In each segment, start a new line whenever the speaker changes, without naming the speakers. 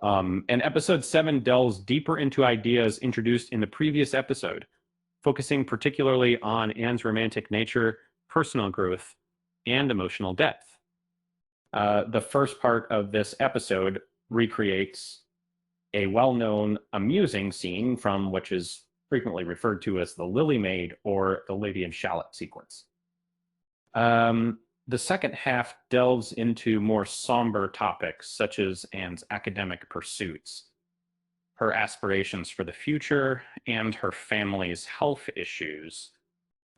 And episode 7 delves deeper into ideas introduced in the previous episode, focusing particularly on Anne's romantic nature, personal growth, and emotional depth. The first part of this episode recreates a well-known amusing scene from which is frequently referred to as the Lily Maid or the Lady of Shallot sequence. The second half delves into more somber topics such as Anne's academic pursuits, her aspirations for the future, and her family's health issues.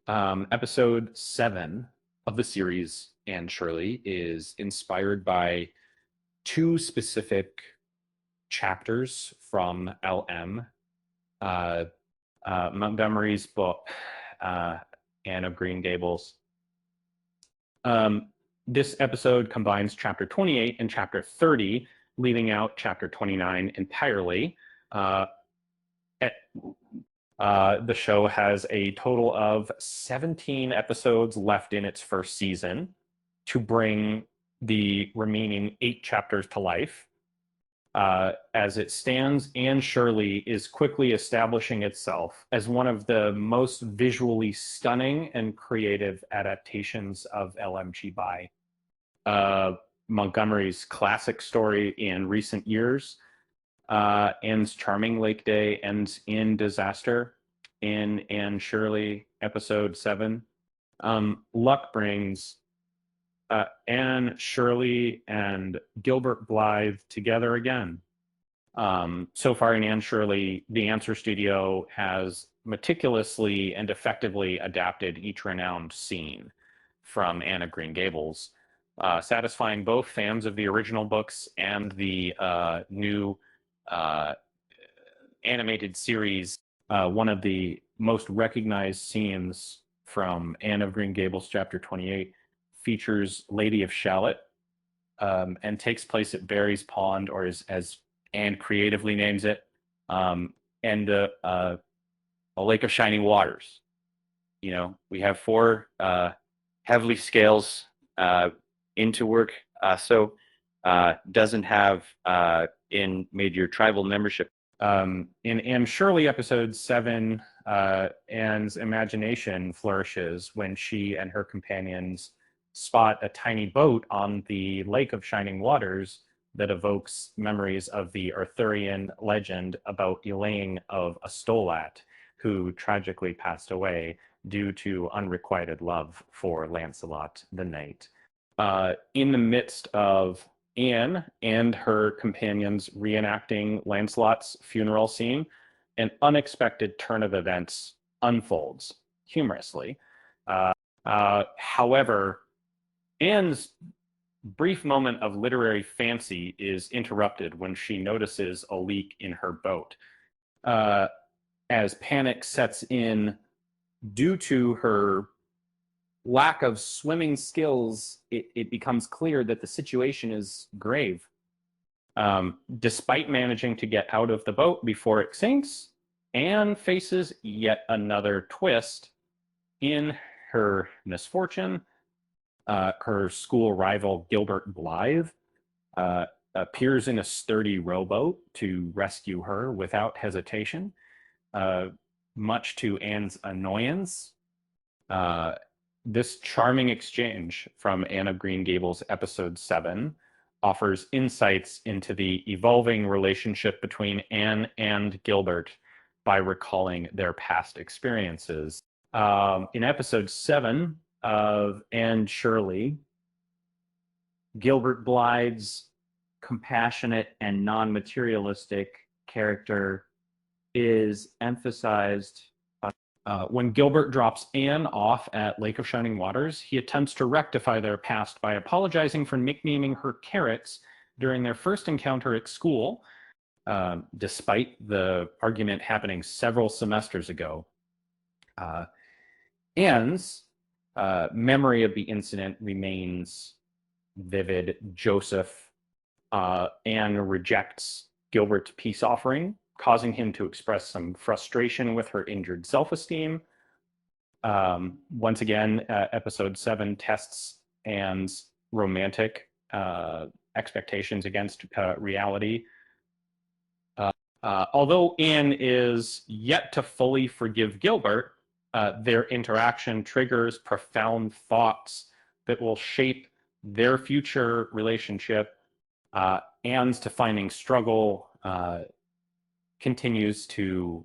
Episode 7 of the series, Anne Shirley, is inspired by two specific chapters from LM, uh, Montgomery's book, Anne of Green Gables. This episode combines chapter 28 and chapter 30, leaving out chapter 29 entirely. The show has a total of 17 episodes left in its first season to bring the remaining 8 chapters to life. As it stands, Anne Shirley is quickly establishing itself as one of the most visually stunning and creative adaptations of LMG by Montgomery's classic story in recent years. Anne's charming Lake Day ends in disaster in Anne Shirley episode 7. Luck brings Anne Shirley and Gilbert Blythe together again. So far in Anne Shirley, the Answer Studio has meticulously and effectively adapted each renowned scene from Anne of Green Gables, satisfying both fans of the original books and the new animated series. One of the most recognized scenes from Anne of Green Gables chapter 28 features Lady of Shallot, and takes place at Barry's Pond, or as Anne creatively names it, and a lake of shining waters. You know, we have 4 heavily scales into work, so doesn't have in Made Your Tribal membership. In Anne Shirley episode 7, Anne's imagination flourishes when she and her companions spot a tiny boat on the Lake of Shining Waters that evokes memories of the Arthurian legend about Elaine of Astolat, who tragically passed away due to unrequited love for Lancelot the Knight. In the midst of Anne and her companions reenacting Lancelot's funeral scene, an unexpected turn of events unfolds humorously. However, Anne's brief moment of literary fancy is interrupted when she notices a leak in her boat. As panic sets in due to her lack of swimming skills, it becomes clear that the situation is grave. Despite managing to get out of the boat before it sinks, Anne faces yet another twist in her misfortune. Her school rival, Gilbert Blythe, appears in a sturdy rowboat to rescue her without hesitation. Much to Anne's annoyance, this charming exchange from Anne of Green Gables episode 7 offers insights into the evolving relationship between Anne and Gilbert by recalling their past experiences. In episode 7 of Anne Shirley, Gilbert Blythe's compassionate and non-materialistic character is emphasized. When Gilbert drops Anne off at Lake of Shining Waters, he attempts to rectify their past by apologizing for nicknaming her Carrots during their first encounter at school, despite the argument happening several semesters ago. Anne's memory of the incident remains vivid. Anne rejects Gilbert's peace offering, causing him to express some frustration with her injured self-esteem. Once again, episode 7 tests Anne's romantic expectations against reality. Although Anne is yet to fully forgive Gilbert, their interaction triggers profound thoughts that will shape their future relationship. Anne's defining struggle continues to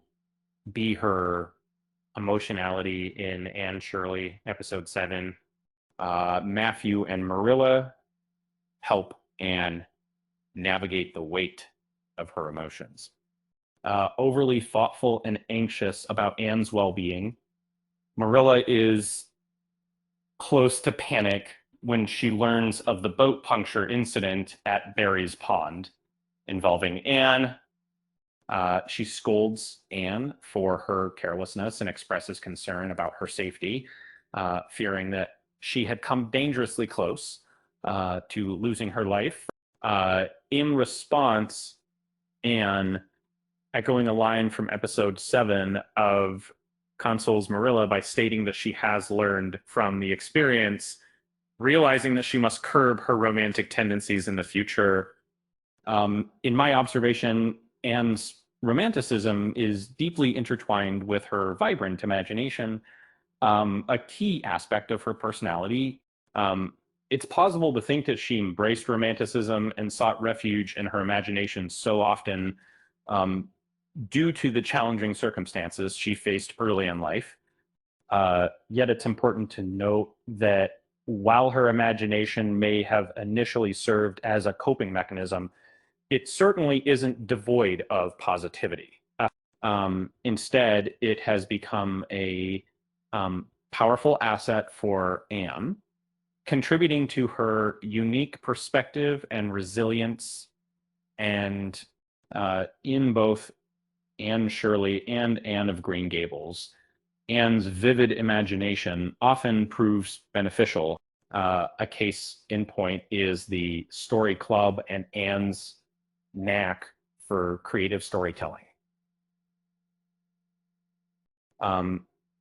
be her emotionality in Anne Shirley, episode 7. Matthew and Marilla help Anne navigate the weight of her emotions. Overly thoughtful and anxious about Anne's well-being, Marilla is close to panic when she learns of the boat puncture incident at Barry's Pond involving Anne. She scolds Anne for her carelessness and expresses concern about her safety, fearing that she had come dangerously close to losing her life. In response, Anne, echoing a line from episode 7 of, consoles Marilla by stating that she has learned from the experience, realizing that she must curb her romantic tendencies in the future. In my observation, Anne's romanticism is deeply intertwined with her vibrant imagination, a key aspect of her personality. It's plausible to think that she embraced romanticism and sought refuge in her imagination so often due to the challenging circumstances she faced early in life. Yet it's important to note that while her imagination may have initially served as a coping mechanism, it certainly isn't devoid of positivity. Instead, it has become a powerful asset for Anne, contributing to her unique perspective and resilience. And in both Anne Shirley and Anne of Green Gables, Anne's vivid imagination often proves beneficial. A case in point is the Story Club and Anne's knack for creative storytelling.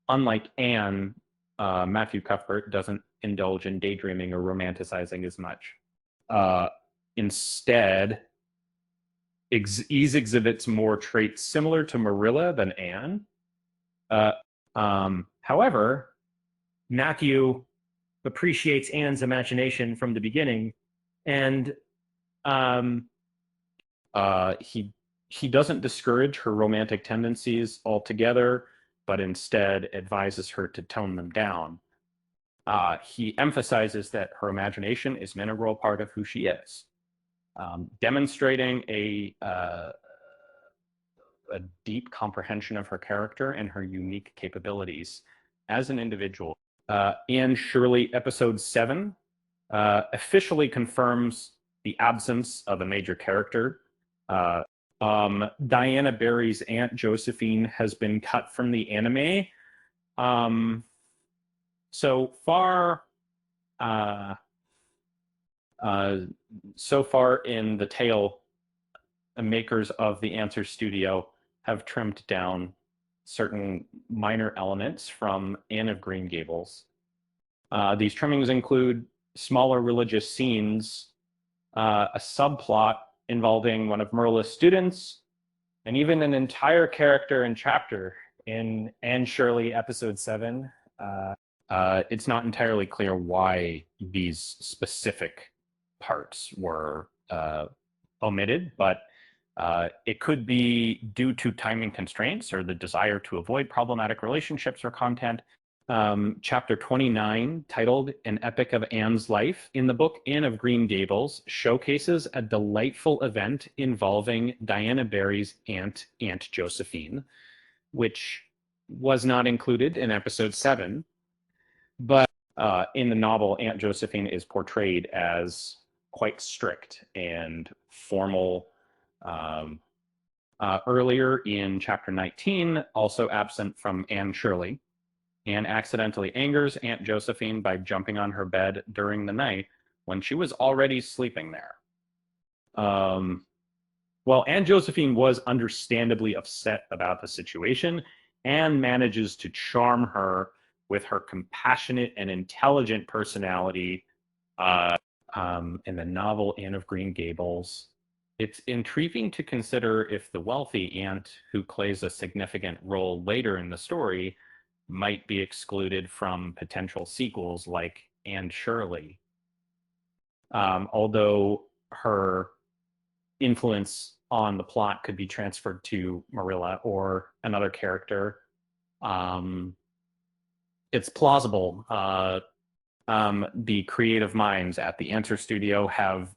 Unlike Anne, Matthew Cuthbert doesn't indulge in daydreaming or romanticizing as much. Instead, Ease exhibits more traits similar to Marilla than Anne. However,
Matthew appreciates Anne's imagination from the beginning, and
he doesn't discourage her romantic tendencies altogether, but instead advises her to tone them down. He emphasizes that her imagination is an integral part of who she is, demonstrating a deep comprehension of her character and her unique capabilities as an individual. Anne Shirley, episode 7, officially confirms the absence of a major character. Diana Barry's Aunt Josephine has been cut from the anime. So far in the tale, the makers of the Answer Studio have trimmed down certain minor elements from Anne of Green Gables. These trimmings include smaller religious scenes, a subplot involving one of Marilla's students, and even an entire character and chapter in Anne Shirley, episode 7. It's not entirely clear why these specific parts were omitted, but it could be due to timing constraints or the desire to avoid problematic relationships or content. Chapter 29, titled An Epic of Anne's Life, in the book Anne of Green Gables, showcases a delightful event involving Diana Barry's aunt, Aunt Josephine, which was not included in episode 7. But in the novel, Aunt Josephine is portrayed as quite strict and formal. Earlier in chapter 19, also absent from Anne Shirley, Anne accidentally angers Aunt Josephine by jumping on her bed during the night when she was already sleeping there. While Aunt Josephine was understandably upset about the situation, Anne manages to charm her with her compassionate and intelligent personality. In the novel Anne of Green Gables, It's intriguing to consider if the wealthy aunt who plays a significant role later in the story might be excluded from potential sequels like Anne Shirley. Although her influence on the plot could be transferred to Marilla or another character, um, it's plausible. The creative minds at the Answer Studio have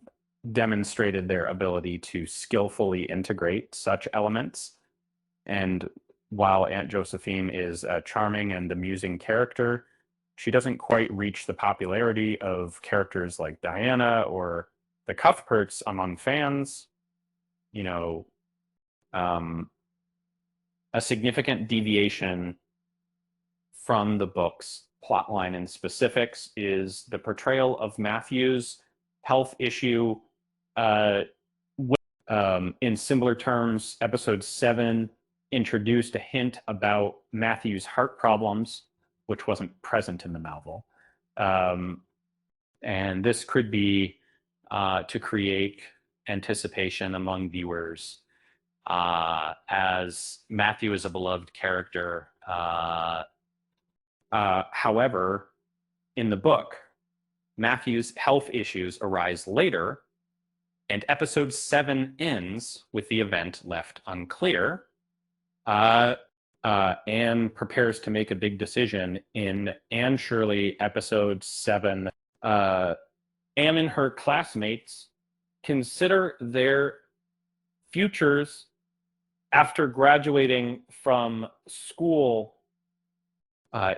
demonstrated their ability to skillfully integrate such elements. And while Aunt Josephine is a charming and amusing character, she doesn't quite reach the popularity of characters like Diana or the Cuthberts among fans. You know, um, a significant deviation from the book's plotline and specifics is the portrayal of Matthew's health issue. Uh, in similar terms, episode 7 introduced a hint about Matthew's heart problems, which wasn't present in the novel. And this could be to create anticipation among viewers, as Matthew is a beloved character. However, in the book, Matthew's health issues arise later, and episode 7 ends with the event left unclear. Anne prepares to make a big decision in Anne Shirley episode 7. Anne and her classmates consider their futures after graduating from school.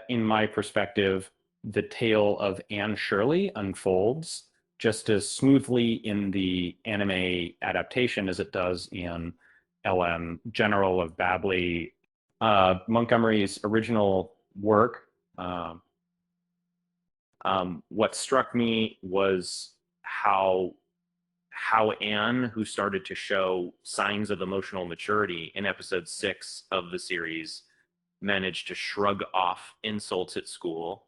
In my perspective, the tale of Anne Shirley unfolds just as smoothly in the anime adaptation as it does in LM General of Babley. Montgomery's original work, what struck me was how Anne, who started to show signs of emotional maturity in episode 6 of the series, managed to shrug off insults at school,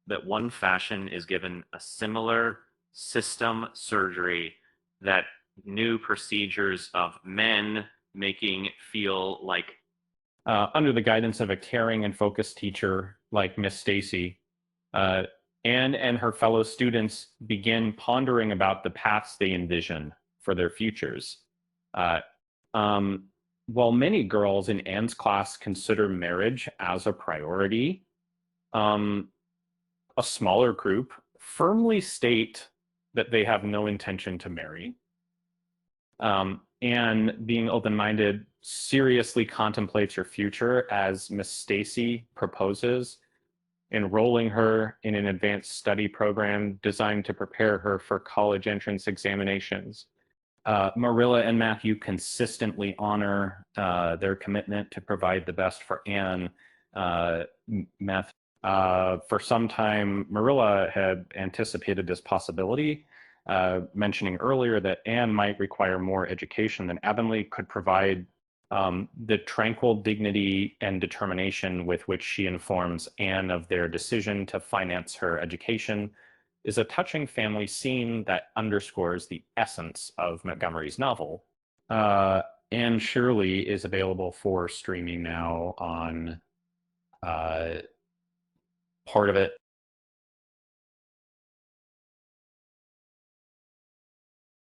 that one fashion is given a similar system surgery, that new procedures of men making feel like, under the guidance of a caring and focused teacher like Miss Stacy, Anne and her fellow students begin pondering about the paths they envision for their futures. Uh, um, while many girls in Anne's class consider marriage as a priority, a smaller group firmly state that they have no intention to marry. Anne, being open-minded, seriously contemplates her future as Miss Stacy proposes, enrolling her in an advanced study program designed to prepare her for college entrance examinations. Marilla and Matthew consistently honor their commitment to provide the best for Anne. For some time, Marilla had anticipated this possibility, mentioning earlier that Anne might require more education than Avonlea could provide. The tranquil dignity and determination with which she informs Anne of their decision to finance her education is a touching family scene that underscores the essence of Montgomery's novel. Anne Shirley is available for streaming now on part of it